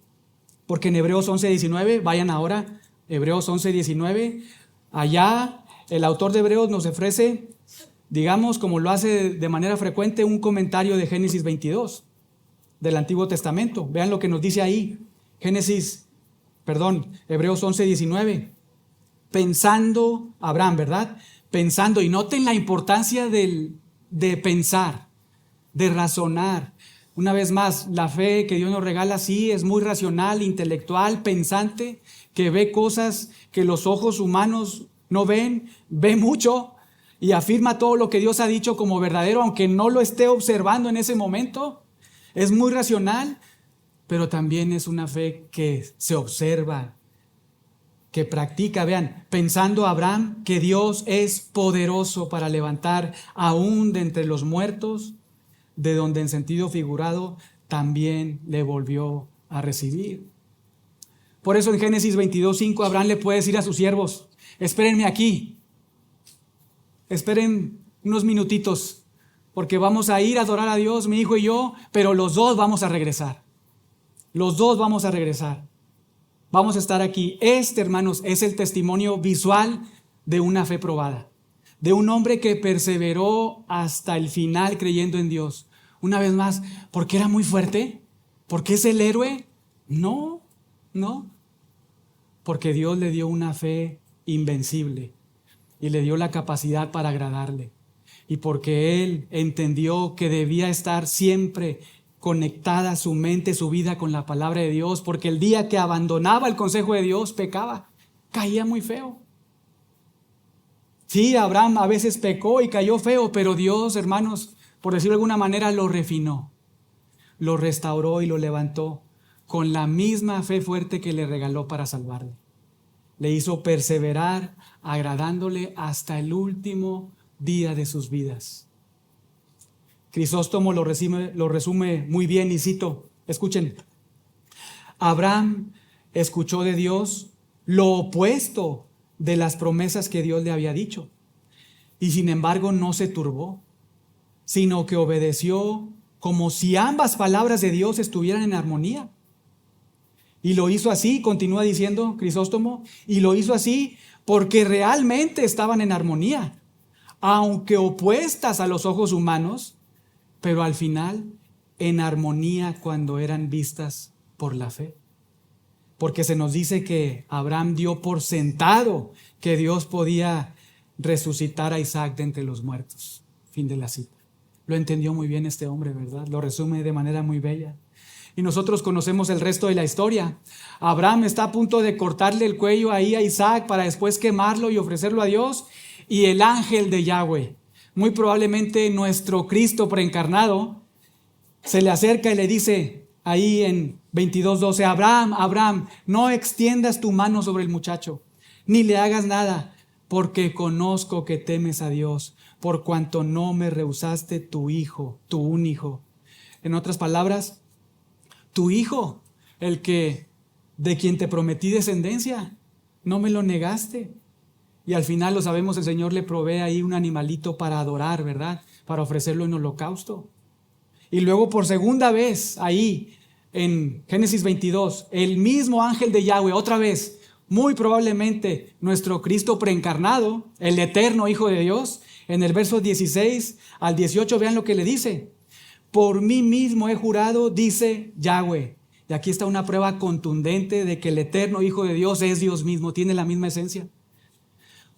Porque en Hebreos 11:19, vayan ahora, Hebreos 11:19, allá el autor de Hebreos nos ofrece, digamos, como lo hace de manera frecuente, un comentario de Génesis 22, del Antiguo Testamento. Vean lo que nos dice ahí, Hebreos 11:19. Pensando, Abraham, ¿verdad? Pensando, y noten la importancia de pensar, de razonar. Una vez más, la fe que Dios nos regala sí es muy racional, intelectual, pensante, que ve cosas que los ojos humanos no ven, ve mucho y afirma todo lo que Dios ha dicho como verdadero, aunque no lo esté observando en ese momento. Es muy racional, pero también es una fe que se observa, que practica. Vean, pensando Abraham que Dios es poderoso para levantar aún de entre los muertos, de donde en sentido figurado también le volvió a recibir. Por eso en Génesis 22:5 Abraham le puede decir a sus siervos: espérenme aquí, esperen unos minutitos, porque vamos a ir a adorar a Dios, mi hijo y yo, pero los dos vamos a regresar. Los dos vamos a regresar. Vamos a estar aquí. Hermanos, es el testimonio visual de una fe probada, de un hombre que perseveró hasta el final creyendo en Dios. Una vez más, ¿por qué era muy fuerte? ¿Por qué es el héroe? No. Porque Dios le dio una fe invencible y le dio la capacidad para agradarle. Y porque él entendió que debía estar siempre conectada su mente, su vida con la palabra de Dios, porque el día que abandonaba el consejo de Dios, pecaba, caía muy feo. Sí, Abraham a veces pecó y cayó feo, pero Dios, hermanos, por decirlo de alguna manera, lo refinó, lo restauró y lo levantó con la misma fe fuerte que le regaló para salvarle. Le hizo perseverar, agradándole hasta el último día de sus vidas. Crisóstomo lo resume muy bien y cito, escuchen: Abraham escuchó de Dios lo opuesto de las promesas que Dios le había dicho, y sin embargo no se turbó, sino que obedeció como si ambas palabras de Dios estuvieran en armonía. Y lo hizo así, continúa diciendo Crisóstomo, y lo hizo así porque realmente estaban en armonía, aunque opuestas a los ojos humanos, pero al final en armonía cuando eran vistas por la fe. Porque se nos dice que Abraham dio por sentado que Dios podía resucitar a Isaac de entre los muertos. Fin de la cita. Lo entendió muy bien este hombre, ¿verdad? Lo resume de manera muy bella. Y nosotros conocemos el resto de la historia. Abraham está a punto de cortarle el cuello ahí a Isaac para después quemarlo y ofrecerlo a Dios. Y el ángel de Yahweh, muy probablemente nuestro Cristo preencarnado, se le acerca y le dice ahí en 22:12: Abraham, Abraham, no extiendas tu mano sobre el muchacho, ni le hagas nada, porque conozco que temes a Dios, por cuanto no me rehusaste tu hijo, tu un hijo. En otras palabras, tu hijo, de quien te prometí descendencia, no me lo negaste. Y al final, lo sabemos, el Señor le provee ahí un animalito para adorar, ¿verdad? Para ofrecerlo en holocausto. Y luego por segunda vez, ahí en Génesis 22, el mismo ángel de Yahweh, otra vez, muy probablemente nuestro Cristo preencarnado, el eterno Hijo de Dios, en el verso 16 al 18, vean lo que le dice: por mí mismo he jurado, dice Yahweh. Y aquí está una prueba contundente de que el eterno Hijo de Dios es Dios mismo, tiene la misma esencia.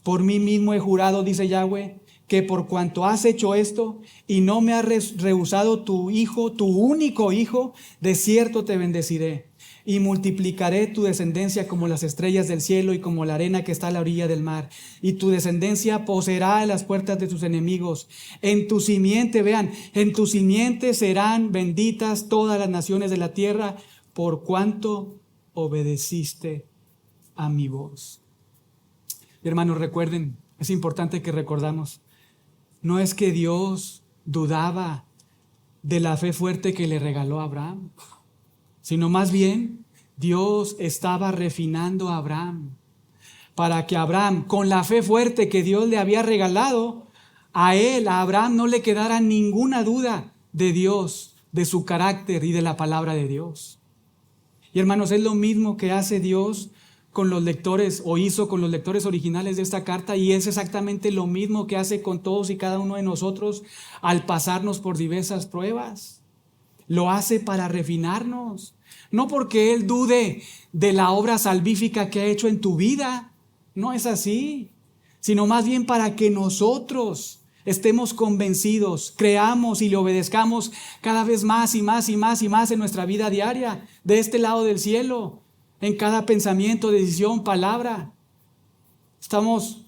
Por mí mismo he jurado, dice Yahweh, que por cuanto has hecho esto y no me has rehusado tu hijo, tu único hijo, de cierto te bendeciré y multiplicaré tu descendencia como las estrellas del cielo y como la arena que está a la orilla del mar. Y tu descendencia poseerá las puertas de tus enemigos. En tu simiente, vean, en tu simiente serán benditas todas las naciones de la tierra, por cuanto obedeciste a mi voz. Hermanos, recuerden, Es importante que recordamos. No es que Dios dudaba de la fe fuerte que le regaló a Abraham, sino más bien Dios estaba refinando a Abraham para que Abraham, con la fe fuerte que Dios le había regalado, a Abraham, no le quedara ninguna duda de Dios, de su carácter y de la palabra de Dios. Y hermanos, es lo mismo que hace Dios con los lectores, o hizo con los lectores originales de esta carta, y es exactamente lo mismo que hace con todos y cada uno de nosotros al pasarnos por diversas pruebas. Lo hace para refinarnos, no porque Él dude de la obra salvífica que ha hecho en tu vida, no es así, sino más bien para que nosotros estemos convencidos, creamos y le obedezcamos cada vez más y más y más y más en nuestra vida diaria, de este lado del cielo, en cada pensamiento, decisión, palabra. Estamos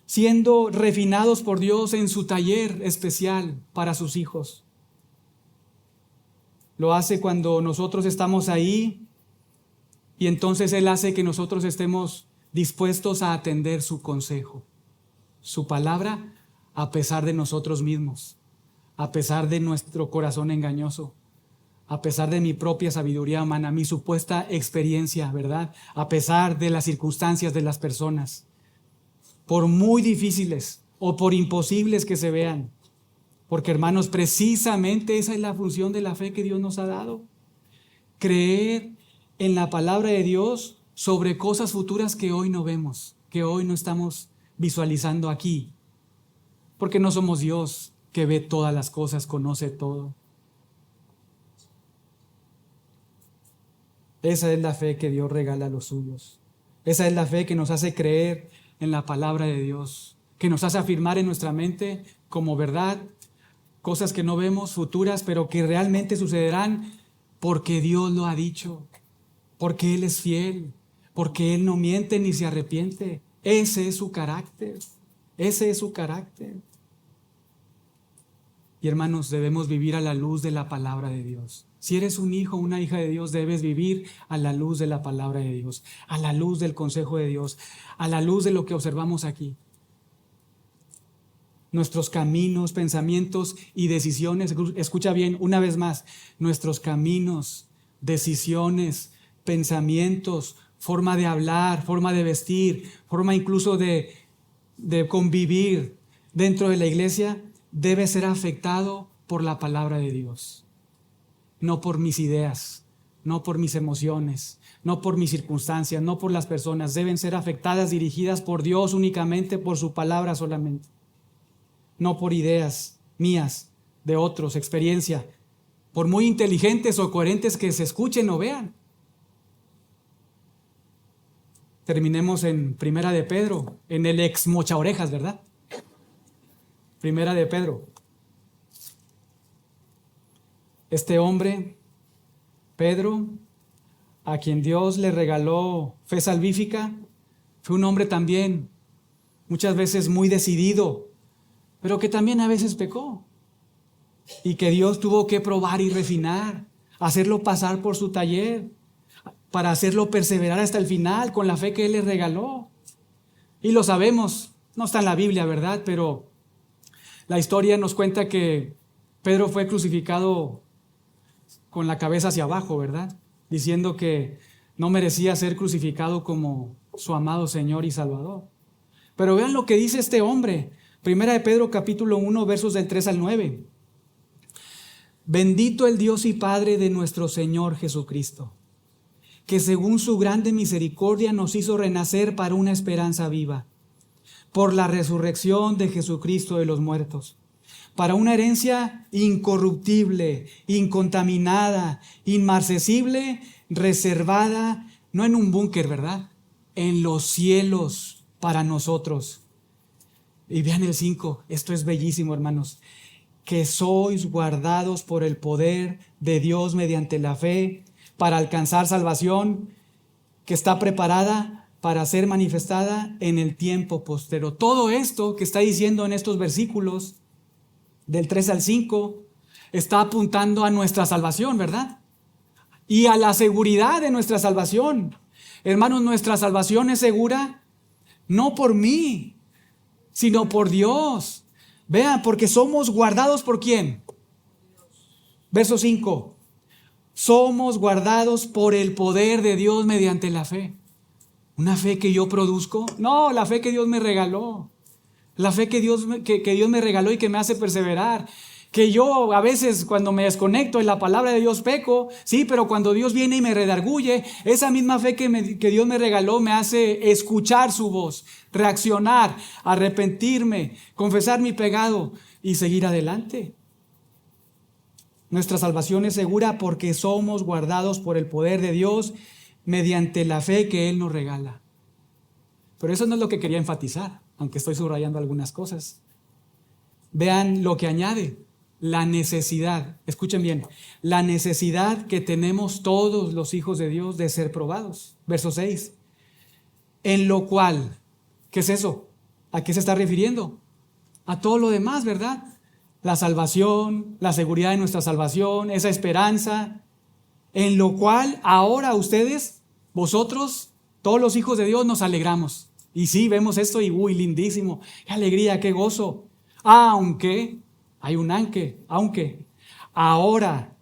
siendo refinados por Dios en su taller especial para sus hijos. Lo hace cuando nosotros estamos ahí y entonces Él hace que nosotros estemos dispuestos a atender su consejo, su palabra, a pesar de nosotros mismos, a pesar de nuestro corazón engañoso, a pesar de mi propia sabiduría humana, mi supuesta experiencia, ¿verdad? A pesar de las circunstancias de las personas, por muy difíciles o por imposibles que se vean. Porque, hermanos, precisamente esa es la función de la fe que Dios nos ha dado. Creer en la palabra de Dios sobre cosas futuras que hoy no vemos, que hoy no estamos visualizando aquí. Porque no somos Dios que ve todas las cosas, conoce todo. Esa es la fe que Dios regala a los suyos. Esa es la fe que nos hace creer en la palabra de Dios, que nos hace afirmar en nuestra mente como verdad cosas que no vemos, futuras, pero que realmente sucederán porque Dios lo ha dicho, porque Él es fiel, porque Él no miente ni se arrepiente. Ese es su carácter, ese es su carácter. Y hermanos, debemos vivir a la luz de la palabra de Dios. Si eres un hijo o una hija de Dios, debes vivir a la luz de la palabra de Dios, a la luz del consejo de Dios, a la luz de lo que observamos aquí. Nuestros caminos, pensamientos y decisiones, escucha bien, una vez más, nuestros caminos, decisiones, pensamientos, forma de hablar, forma de vestir, forma incluso de convivir dentro de la iglesia, debe ser afectado por la palabra de Dios. No por mis ideas, no por mis emociones, no por mis circunstancias, no por las personas. Deben ser afectadas, dirigidas por Dios únicamente, por su palabra solamente. No por ideas mías, de otros, experiencia, por muy inteligentes o coherentes que se escuchen o vean. Terminemos en Primera de Pedro, en el ex mocha orejas, ¿verdad? Primera de Pedro. Este hombre, Pedro, a quien Dios le regaló fe salvífica, fue un hombre también muchas veces muy decidido, pero que también a veces pecó y que Dios tuvo que probar y refinar, hacerlo pasar por su taller para hacerlo perseverar hasta el final con la fe que Él le regaló. Y lo sabemos, no está en la Biblia, ¿verdad? Pero la historia nos cuenta que Pedro fue crucificado con la cabeza hacia abajo, ¿verdad? Diciendo que no merecía ser crucificado como su amado Señor y Salvador. Pero vean lo que dice este hombre. Primera de Pedro capítulo 1, versos del 3 al 9. Bendito el Dios y Padre de nuestro Señor Jesucristo, que según su grande misericordia nos hizo renacer para una esperanza viva, por la resurrección de Jesucristo de los muertos, para una herencia incorruptible, incontaminada, inmarcesible, reservada, no en un búnker, ¿verdad? En los cielos para nosotros. Y vean el 5, esto es bellísimo, hermanos. Que sois guardados por el poder de Dios mediante la fe para alcanzar salvación que está preparada para ser manifestada en el tiempo postero. Todo esto que está diciendo en estos versículos del 3 al 5 está apuntando a nuestra salvación, ¿verdad? Y a la seguridad de nuestra salvación. Hermanos, nuestra salvación es segura no por mí, sino por Dios. Vean, porque somos guardados ¿por quién? Verso 5. Somos guardados por el poder de Dios mediante la fe. ¿Una fe que yo produzco? No, la fe que Dios me regaló. La fe que Dios me regaló y que me hace perseverar. Que yo a veces cuando me desconecto en la palabra de Dios peco, sí, pero cuando Dios viene y me redarguye, esa misma fe que Dios me regaló me hace escuchar su voz, reaccionar, arrepentirme, confesar mi pecado y seguir adelante. Nuestra salvación es segura porque somos guardados por el poder de Dios mediante la fe que Él nos regala. Pero eso no es lo que quería enfatizar, aunque estoy subrayando algunas cosas. Vean lo que añade, la necesidad. Escuchen bien, la necesidad que tenemos todos los hijos de Dios de ser probados. Verso 6. En lo cual, ¿qué es eso? ¿A qué se está refiriendo? A todo lo demás, ¿verdad? La salvación, la seguridad de nuestra salvación, esa esperanza, en lo cual ahora ustedes, vosotros, todos los hijos de Dios nos alegramos. Y sí, vemos esto y lindísimo, qué alegría, qué gozo. Aunque, hay un aunque, ahora,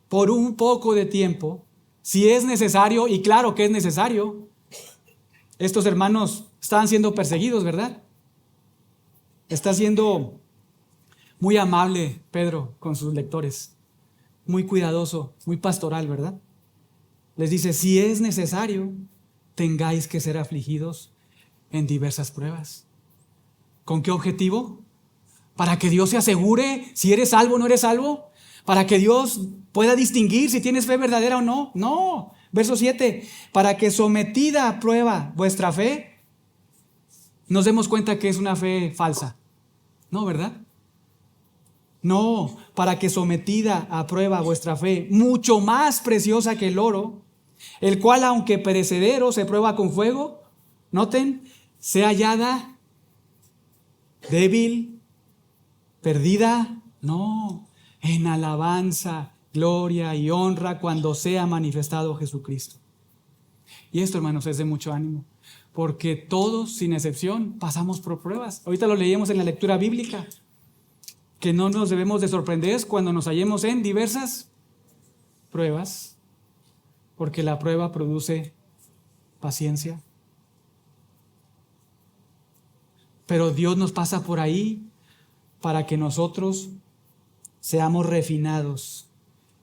por un poco de tiempo, si es necesario, y claro que es necesario, estos hermanos estaban siendo perseguidos, ¿verdad? Está siendo muy amable Pedro con sus lectores, muy cuidadoso, muy pastoral, ¿verdad? Les dice, si es necesario, tengáis que ser afligidos en diversas pruebas. ¿Con qué objetivo? Para que Dios se asegure si eres salvo o no eres salvo, para que Dios pueda distinguir si tienes fe verdadera o no. No, verso 7, para que sometida a prueba vuestra fe, nos demos cuenta que es una fe falsa. No, ¿verdad? No, para que sometida a prueba vuestra fe, mucho más preciosa que el oro, el cual aunque perecedero se prueba con fuego, noten, sea hallada débil, perdida, no, en alabanza, gloria y honra cuando sea manifestado Jesucristo. Y esto, hermanos, es de mucho ánimo, porque todos, sin excepción, pasamos por pruebas. Ahorita lo leíamos en la lectura bíblica, que no nos debemos de sorprender cuando nos hallemos en diversas pruebas, porque la prueba produce paciencia. Pero Dios nos pasa por ahí para que nosotros seamos refinados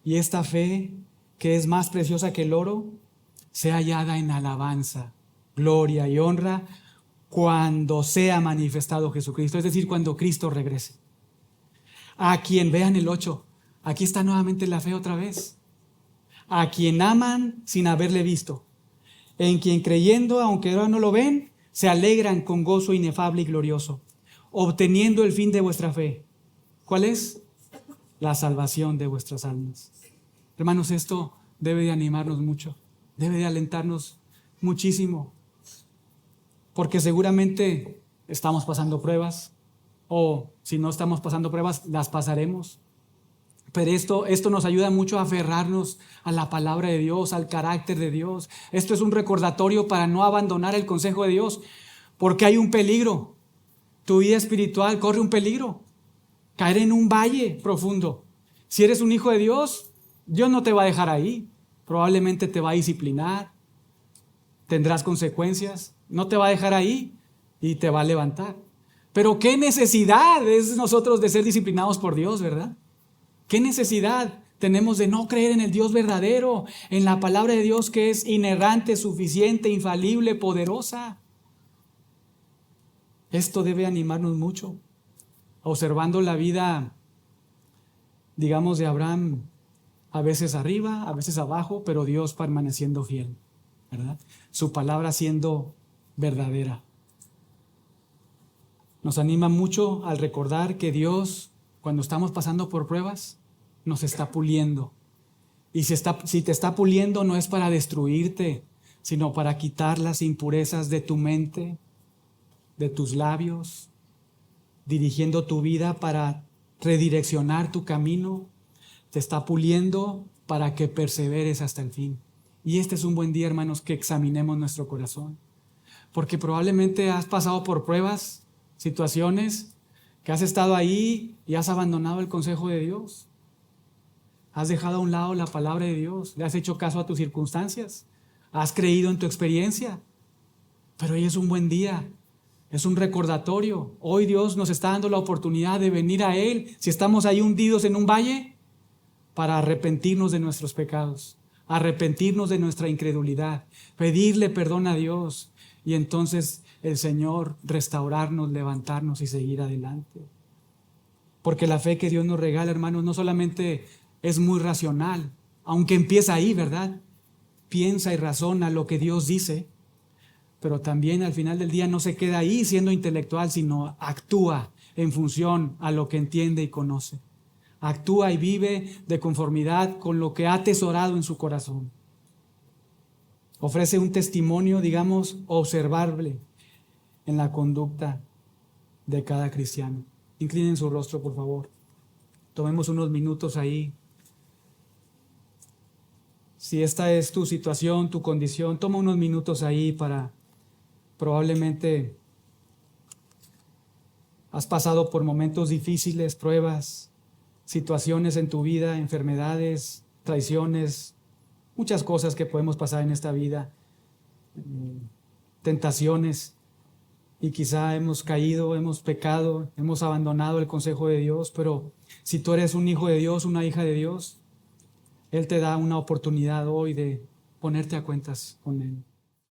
y esta fe, que es más preciosa que el oro, sea hallada en alabanza, gloria y honra cuando sea manifestado Jesucristo, es decir, cuando Cristo regrese. A quien, vean el 8, aquí está nuevamente la fe otra vez. A quien aman sin haberle visto, en quien creyendo, aunque ahora no lo ven, se alegran con gozo inefable y glorioso, obteniendo el fin de vuestra fe. ¿Cuál es? La salvación de vuestras almas. Hermanos, esto debe de animarnos mucho, debe de alentarnos muchísimo, porque seguramente estamos pasando pruebas, o si no estamos pasando pruebas, las pasaremos. Pero esto nos ayuda mucho a aferrarnos a la palabra de Dios, al carácter de Dios. Esto es un recordatorio para no abandonar el consejo de Dios, porque hay un peligro. Tu vida espiritual corre un peligro. Caer en un valle profundo. Si eres un hijo de Dios, Dios no te va a dejar ahí. Probablemente te va a disciplinar, tendrás consecuencias, no te va a dejar ahí y te va a levantar. Pero qué necesidad es nosotros de ser disciplinados por Dios, ¿verdad? ¿Qué necesidad tenemos de no creer en el Dios verdadero, en la palabra de Dios que es inerrante, suficiente, infalible, poderosa? Esto debe animarnos mucho. Observando la vida, digamos, de Abraham, a veces arriba, a veces abajo, pero Dios permaneciendo fiel, ¿verdad? Su palabra siendo verdadera. Nos anima mucho al recordar que Dios, cuando estamos pasando por pruebas, nos está puliendo. Y si te está puliendo, no es para destruirte, sino para quitar las impurezas de tu mente, de tus labios, dirigiendo tu vida para redireccionar tu camino. Te está puliendo para que perseveres hasta el fin. Y este es un buen día, hermanos, que examinemos nuestro corazón. Porque probablemente has pasado por pruebas situaciones que has estado ahí y has abandonado el consejo de Dios. Has dejado a un lado la palabra de Dios, le has hecho caso a tus circunstancias, has creído en tu experiencia. Pero hoy es un buen día, es un recordatorio. Hoy Dios nos está dando la oportunidad de venir a Él, si estamos ahí hundidos en un valle, para arrepentirnos de nuestros pecados, arrepentirnos de nuestra incredulidad, pedirle perdón a Dios y entonces el Señor restaurarnos, levantarnos y seguir adelante. Porque la fe que Dios nos regala, hermanos, no solamente es muy racional, aunque empieza ahí, ¿verdad? Piensa y razona lo que Dios dice, pero también al final del día no se queda ahí siendo intelectual, sino actúa en función a lo que entiende y conoce. Actúa y vive de conformidad con lo que ha atesorado en su corazón. Ofrece un testimonio, digamos, observable en la conducta de cada cristiano. Inclinen su rostro, por favor. Tomemos unos minutos ahí. Si esta es tu situación, tu condición, toma unos minutos ahí para probablemente has pasado por momentos difíciles, pruebas, situaciones en tu vida, enfermedades, traiciones, muchas cosas que podemos pasar en esta vida, tentaciones, y quizá hemos caído, hemos pecado, hemos abandonado el consejo de Dios, pero si tú eres un hijo de Dios, una hija de Dios, Él te da una oportunidad hoy de ponerte a cuentas con Él.